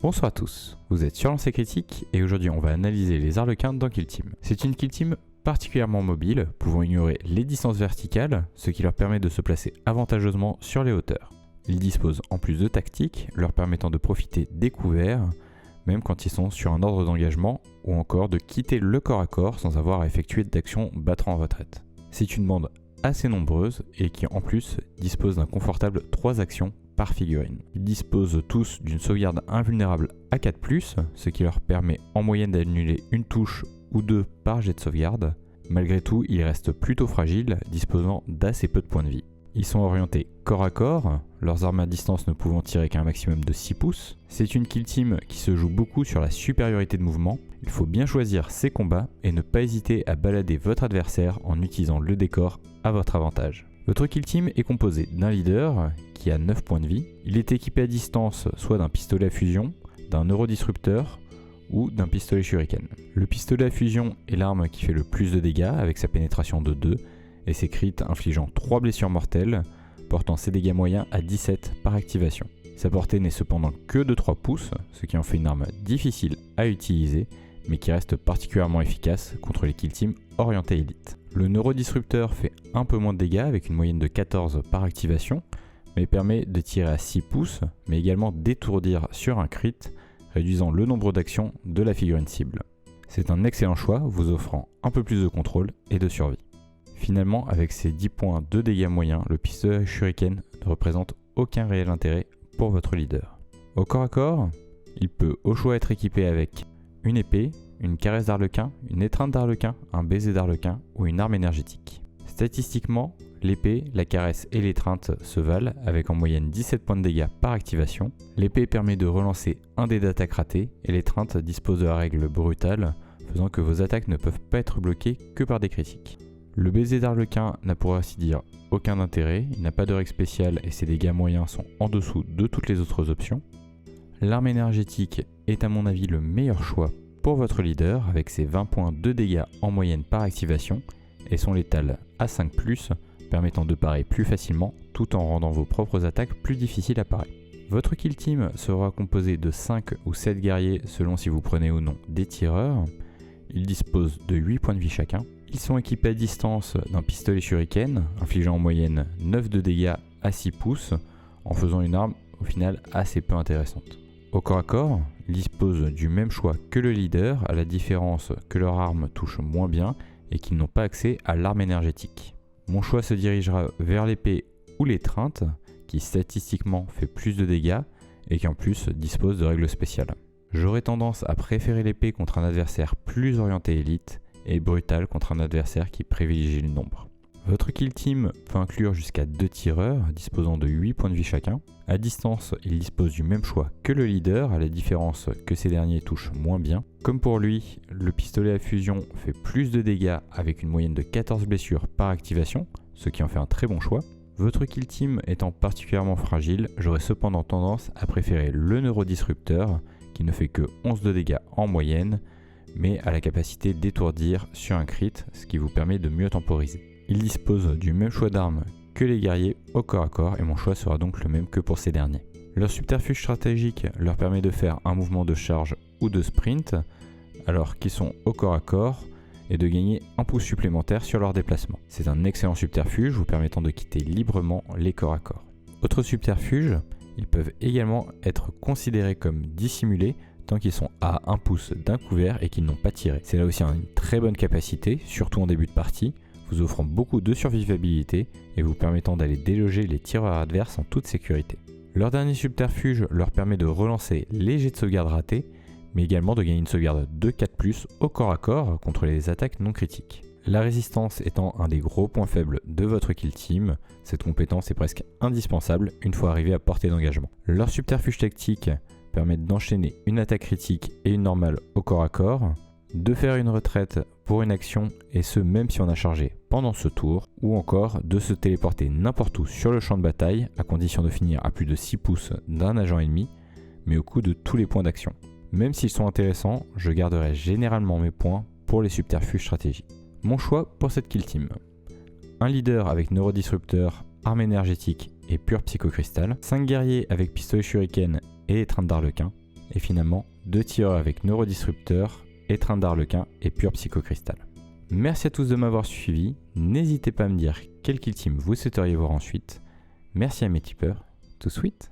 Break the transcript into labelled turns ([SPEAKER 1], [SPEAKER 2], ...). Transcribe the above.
[SPEAKER 1] Bonsoir à tous, vous êtes sur Lancer Critique et aujourd'hui on va analyser les Arlequins dans Kill Team. C'est une Kill Team particulièrement mobile, pouvant ignorer les distances verticales, ce qui leur permet de se placer avantageusement sur les hauteurs. Ils disposent en plus de tactiques, leur permettant de profiter des couverts, même quand ils sont sur un ordre d'engagement, ou encore de quitter le corps à corps sans avoir à effectuer d'action battant en retraite. C'est une bande assez nombreuse et qui en plus dispose d'un confortable 3 actions par figurine. Ils disposent tous d'une sauvegarde invulnérable à 4+, ce qui leur permet en moyenne d'annuler une touche ou deux par jet de sauvegarde. Malgré tout, ils restent plutôt fragiles, disposant d'assez peu de points de vie. Ils sont orientés corps à corps, leurs armes à distance ne pouvant tirer qu'un maximum de 6 pouces. C'est une kill team qui se joue beaucoup sur la supériorité de mouvement. Il faut bien choisir ses combats et ne pas hésiter à balader votre adversaire en utilisant le décor à votre avantage. Votre kill team est composé d'un leader qui a 9 points de vie. Il est équipé à distance soit d'un pistolet à fusion, d'un neurodisrupteur ou d'un pistolet shuriken. Le pistolet à fusion est l'arme qui fait le plus de dégâts avec sa pénétration de 2 et ses crits infligeant 3 blessures mortelles, portant ses dégâts moyens à 17 par activation. Sa portée n'est cependant que de 3 pouces, ce qui en fait une arme difficile à utiliser, mais qui reste particulièrement efficace contre les kill teams orientés élite. Le neurodisrupteur fait un peu moins de dégâts avec une moyenne de 14 par activation, mais permet de tirer à 6 pouces, mais également d'étourdir sur un crit, réduisant le nombre d'actions de la figurine cible. C'est un excellent choix, vous offrant un peu plus de contrôle et de survie. Finalement, avec ses 10 points de dégâts moyens, le pistolet shuriken ne représente aucun réel intérêt pour votre leader. Au corps à corps, il peut au choix être équipé avec une épée, une caresse d'arlequin, une étreinte d'arlequin, un baiser d'arlequin ou une arme énergétique. Statistiquement, l'épée, la caresse et l'étreinte se valent avec en moyenne 17 points de dégâts par activation. L'épée permet de relancer un dé d'attaque raté et l'étreinte dispose de la règle brutale, faisant que vos attaques ne peuvent pas être bloquées que par des critiques. Le baiser d'arlequin n'a pour ainsi dire aucun intérêt, il n'a pas de règle spéciale et ses dégâts moyens sont en dessous de toutes les autres options. L'arme énergétique est à mon avis le meilleur choix pour votre leader avec ses 20 points de dégâts en moyenne par activation et son létal à 5+, permettant de parer plus facilement tout en rendant vos propres attaques plus difficiles à parer. Votre kill team sera composé de 5 ou 7 guerriers selon si vous prenez ou non des tireurs. Ils disposent de 8 points de vie chacun. Ils sont équipés à distance d'un pistolet shuriken, infligeant en moyenne 9 de dégâts à 6 pouces, en faisant une arme au final assez peu intéressante. Au corps à corps, ils disposent du même choix que le leader, à la différence que leur arme touche moins bien et qu'ils n'ont pas accès à l'arme énergétique. Mon choix se dirigera vers l'épée ou l'étreinte, qui statistiquement fait plus de dégâts et qui en plus dispose de règles spéciales. J'aurais tendance à préférer l'épée contre un adversaire plus orienté élite et brutal contre un adversaire qui privilégie le nombre. Votre kill team peut inclure jusqu'à 2 tireurs disposant de 8 points de vie chacun. À distance, il dispose du même choix que le leader, à la différence que ces derniers touchent moins bien. Comme pour lui, le pistolet à fusion fait plus de dégâts avec une moyenne de 14 blessures par activation, ce qui en fait un très bon choix. Votre kill team étant particulièrement fragile, j'aurais cependant tendance à préférer le neurodisrupteur, qui ne fait que 11 de dégâts en moyenne, mais a la capacité d'étourdir sur un crit, ce qui vous permet de mieux temporiser. Il dispose du même choix d'armes que les guerriers au corps à corps et mon choix sera donc le même que pour ces derniers. Leur subterfuge stratégique leur permet de faire un mouvement de charge ou de sprint alors qu'ils sont au corps à corps et de gagner un pouce supplémentaire sur leur déplacement. C'est un excellent subterfuge vous permettant de quitter librement les corps à corps. Autre subterfuge, ils peuvent également être considérés comme dissimulés tant qu'ils sont à 1 pouce d'un couvert et qu'ils n'ont pas tiré. C'est là aussi une très bonne capacité, surtout en début de partie, vous offrant beaucoup de survivabilité et vous permettant d'aller déloger les tireurs adverses en toute sécurité. Leur dernier subterfuge leur permet de relancer les jets de sauvegarde ratés, mais également de gagner une sauvegarde de 4+ au corps à corps contre les attaques non critiques. La résistance étant un des gros points faibles de votre kill team, cette compétence est presque indispensable une fois arrivé à portée d'engagement. Leur subterfuge tactique permettent d'enchaîner une attaque critique et une normale au corps à corps, de faire une retraite pour une action et ce même si on a chargé pendant ce tour, ou encore de se téléporter n'importe où sur le champ de bataille à condition de finir à plus de 6 pouces d'un agent ennemi, mais au coût de tous les points d'action. Même s'ils sont intéressants, je garderai généralement mes points pour les subterfuges stratégiques. Mon choix pour cette kill team: un leader avec neurodisrupteur, arme énergétique et pur psychocristal, 5 guerriers avec pistolet shuriken et étreinte d'arlequin, et finalement 2 tireurs avec neurodisrupteur, étreinte d'arlequin et pur psychocristal. Merci à tous de m'avoir suivi, n'hésitez pas à me dire quel kill team vous souhaiteriez voir ensuite. Merci à mes tipeurs, tout sweet.